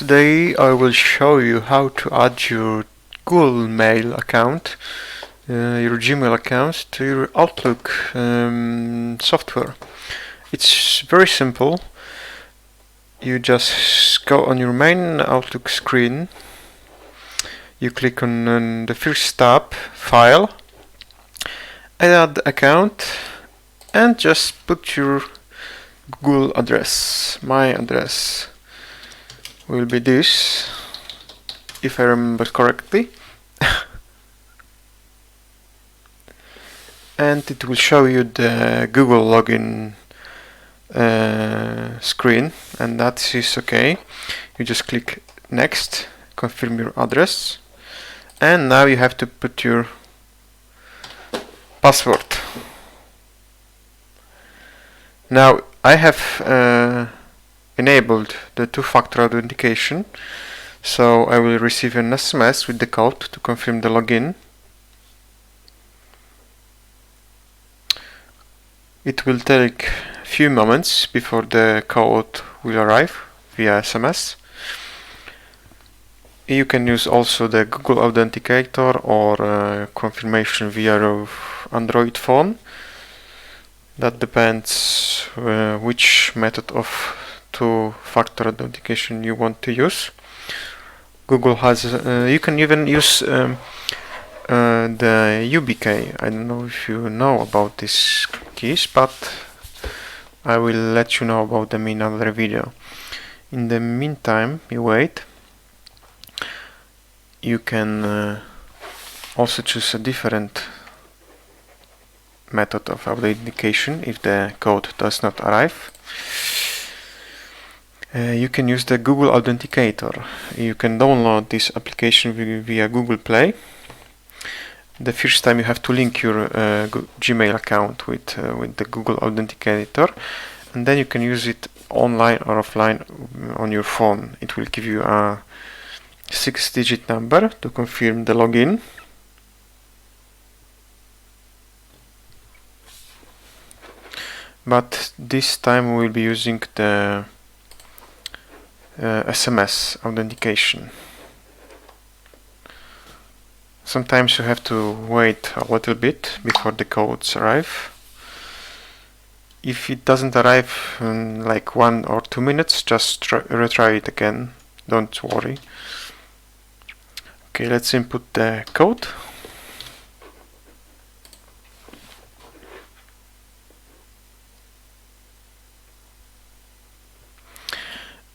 Today I will show you how to add your Google Mail account, your Gmail account to your Outlook software. It's very simple. You just go on your main Outlook screen, you click on the first tab, File, add account, and just put your Google address. My address will be this, if I remember correctly. And it will show you the Google login screen, and that is okay. You just click next, confirm your address, and now you have to put your password. Now I have enabled the two-factor authentication, so I will receive an SMS with the code to confirm the login. It will take a few moments before the code will arrive via SMS. You can use also the Google Authenticator or confirmation via your Android phone. That depends which method of two-factor authentication you want to use. Google has, you can even use the YubiKey. I don't know if you know about these keys, but I will let you know about them in another video. In the meantime, you wait. You can also choose a different method of authentication if the code does not arrive. You can use the Google Authenticator. You can download this application via Google Play. The first time you have to link your Gmail account with the Google Authenticator, and then you can use it online or offline on your phone. It will give you a 6-digit number to confirm the login. But this time we will be using the SMS authentication. Sometimes you have to wait a little bit before the codes arrive. If it doesn't arrive in like 1 or 2 minutes, just retry it again. Don't worry. Okay, let's input the code.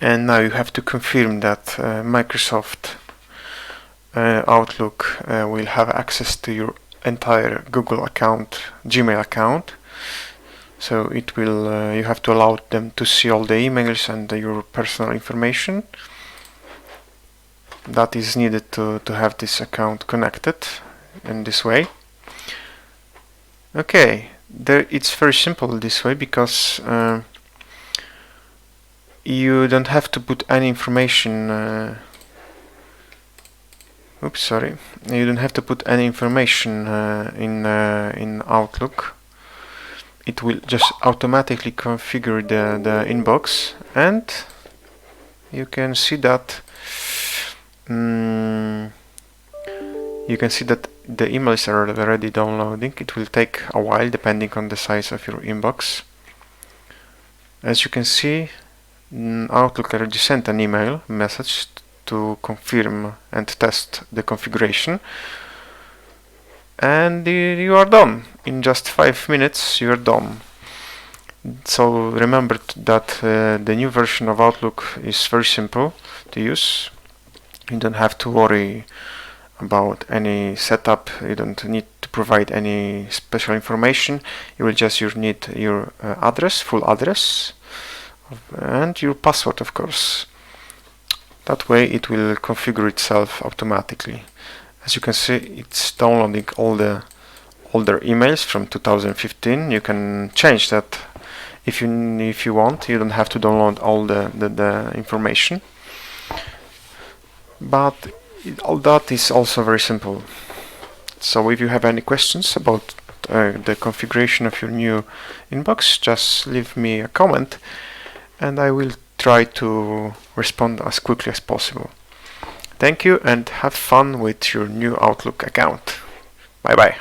And now you have to confirm that Microsoft Outlook will have access to your entire Google account, Gmail account. So it will, you have to allow them to see all the emails and your personal information that is needed to have this account connected in this way. Okay, it's very simple this way because you don't have to put any information. You don't have to put any information in Outlook. It will just automatically configure the inbox, and you can see that the emails are already downloading. It will take a while depending on the size of your inbox. As you can see, Outlook already sent an email message to confirm and test the configuration, and you are done. In just 5 minutes you are done. So remember that the new version of Outlook is very simple to use. You don't have to worry about any setup. You don't need to provide any special information. You will just need your address, full address, and your password, of course. That way it will configure itself automatically. As you can see, it's downloading all the older emails from 2015. You can change that if you want. You don't have to download all the information. But all that is also very simple. So if you have any questions about the configuration of your new inbox, just leave me a comment and I will try to respond as quickly as possible. Thank you and have fun with your new Outlook account. Bye bye.